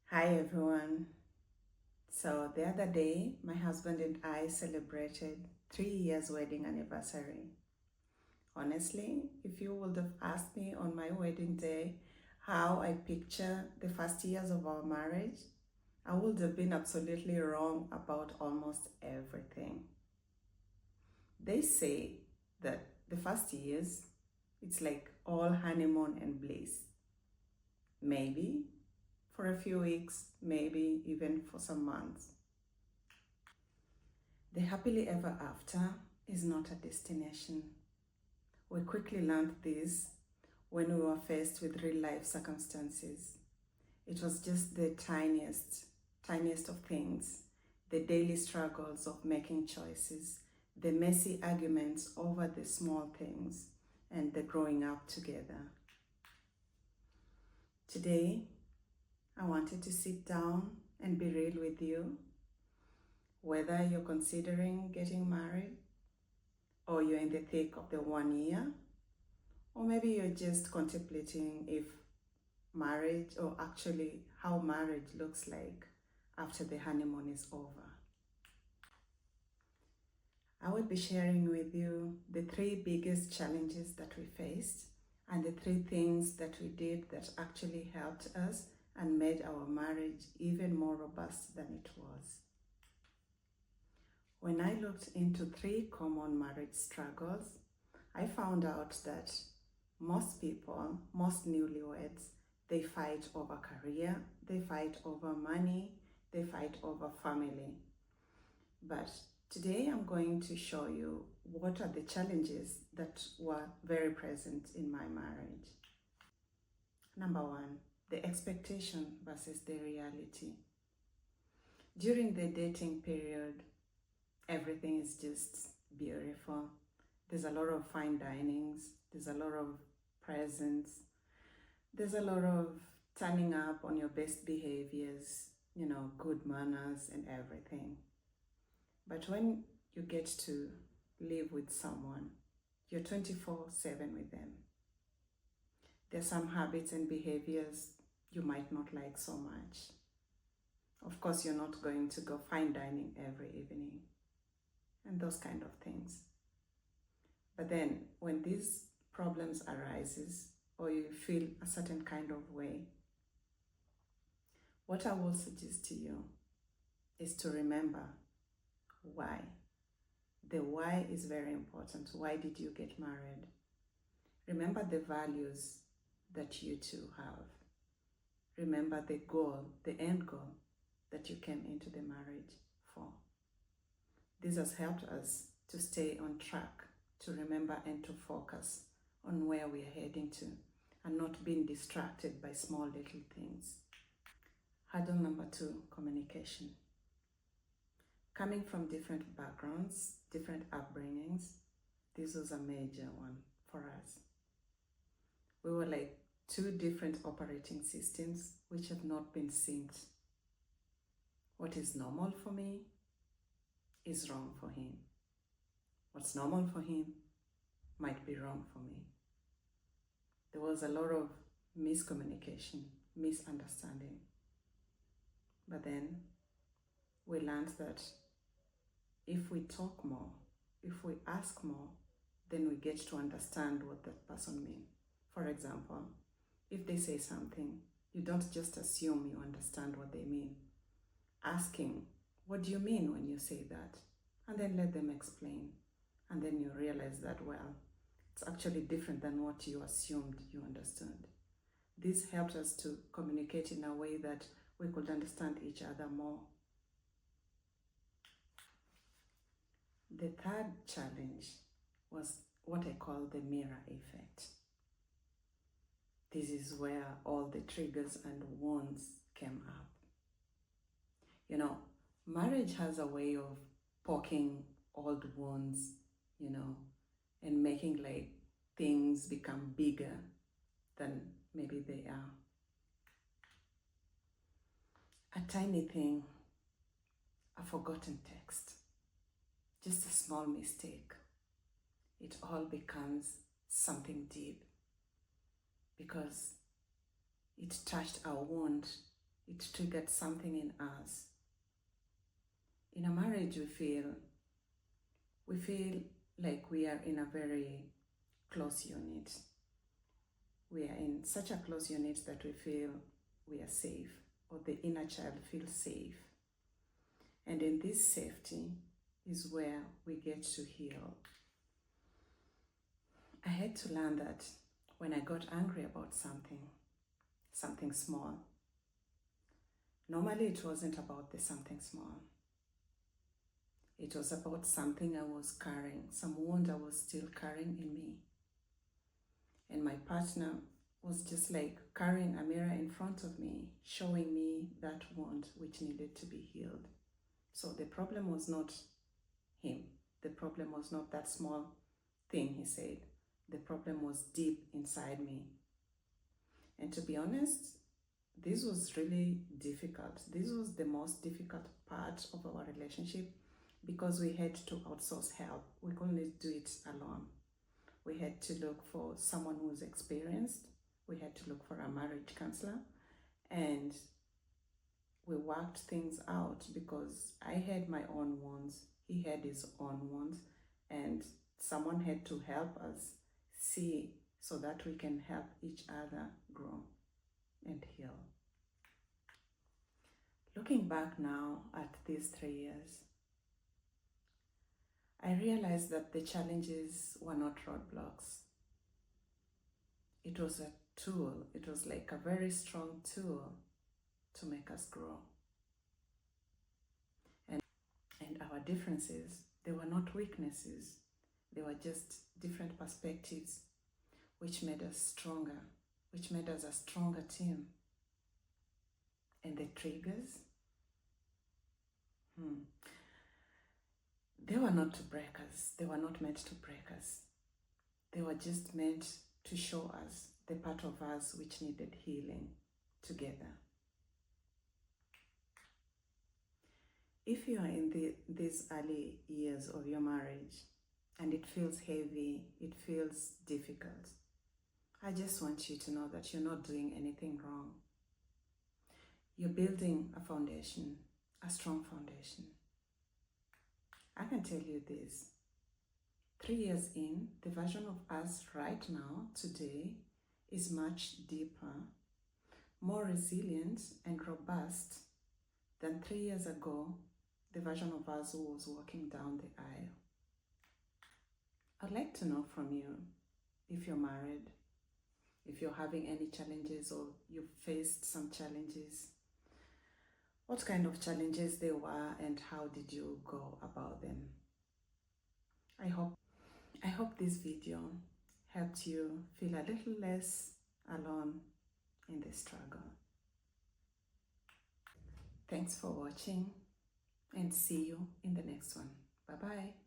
Hi everyone. So the other day, my husband and I celebrated 3 years wedding anniversary. Honestly, if you would have asked me on my wedding day how I picture the first years of our marriage, I would have been absolutely wrong about almost everything. They say that the first years, it's like all honeymoon and bliss. Maybe for a few weeks, maybe even for some months. The happily ever after is not a destination. We quickly learned this when we were faced with real life circumstances. It was just the tiniest of things, the daily struggles of making choices, the messy arguments over the small things, and the growing up together. Today, I wanted to sit down and be real with you, whether you're considering getting married, or you're in the thick of the 1 year, or maybe you're just contemplating if marriage, or actually how marriage looks like after the honeymoon is over. I will be sharing with you the 3 biggest challenges that we faced and the 3 things that we did that actually helped us and made our marriage even more robust than it was. When I looked into 3 common marriage struggles, I found out that most people, most newlyweds, they fight over career, they fight over money, they fight over family. But today I'm going to show you what are the challenges that were very present in my marriage. Number 1, the expectation versus the reality. During the dating period, everything is just beautiful. There's a lot of fine dinings, there's a lot of presents, there's a lot of turning up on your best behaviors, good manners and everything. But when you get to live with someone, you're 24/7 with them. There's some habits and behaviors you might not like so much. Of course, you're not going to go fine dining every evening and those kind of things. But then when these problems arises or you feel a certain kind of way, what I will suggest to you is to remember why. The why is very important. Why did you get married? Remember the values that you two have. Remember the goal, the end goal that you came into the marriage for. This has helped us to stay on track, to remember and to focus on where we are heading to and not being distracted by small little things. Hurdle number 2, communication. Coming from different backgrounds, different upbringings, this was a major one for us. We were like 2 different operating systems which have not been synced. What is normal for me is wrong for him. What's normal for him might be wrong for me. There was a lot of miscommunication, misunderstanding. But then we learned that if we talk more, if we ask more, then we get to understand what that person means. For example, if they say something, you don't just assume you understand what they mean. Asking, what do you mean when you say that? And then let them explain. And then you realize that, well, it's actually different than what you assumed you understood. This helped us to communicate in a way that we could understand each other more. The 3rd challenge was what I call the mirror effect. This is where all the triggers and wounds came up. Marriage has a way of poking old wounds, and making like things become bigger than maybe they are. A tiny thing, a forgotten text, just a small mistake, it all becomes something deep because it touched our wound It triggered something in us. In a marriage, we feel like we are in a very close unit. We are in such a close unit that we feel we are safe, or the inner child feels safe. And in this safety is where we get to heal. I had to learn that when I got angry about something small, normally it wasn't about the something small. It was about something I was carrying, some wound I was still carrying in me. And my partner was just like carrying a mirror in front of me, showing me that wound which needed to be healed. So the problem was not him. The problem was not that small thing he said. The problem was deep inside me. And to be honest, this was really difficult. This was the most difficult part of our relationship because we had to outsource help. We couldn't do it alone. We had to look for someone who's experienced. We had to look for a marriage counselor, and we worked things out because I had my own wounds, he had his own wounds, and someone had to help us see so that we can help each other grow and heal. Looking back now at these 3 years, I realized that the challenges were not roadblocks. It was a tool. It was like a very strong tool to make us grow. And our differences, they were not weaknesses. They were just different perspectives which made us stronger, which made us a stronger team. And the triggers, they were not to break us. They were not meant to break us. They were just meant to show us the part of us which needed healing together. If you are in these early years of your marriage and it feels heavy, it feels difficult, I just want you to know that you're not doing anything wrong. You're building a foundation, a strong foundation. I can tell you this. 3 years in, the version of us right now, today, is much deeper, more resilient and robust than 3 years ago, the version of us who was walking down the aisle. I'd like to know from you, if you're married, if you're having any challenges or you've faced some challenges, what kind of challenges they were and how did you go about them? I hope this video helped you feel a little less alone in the struggle. Thanks for watching and see you in the next one. Bye-bye.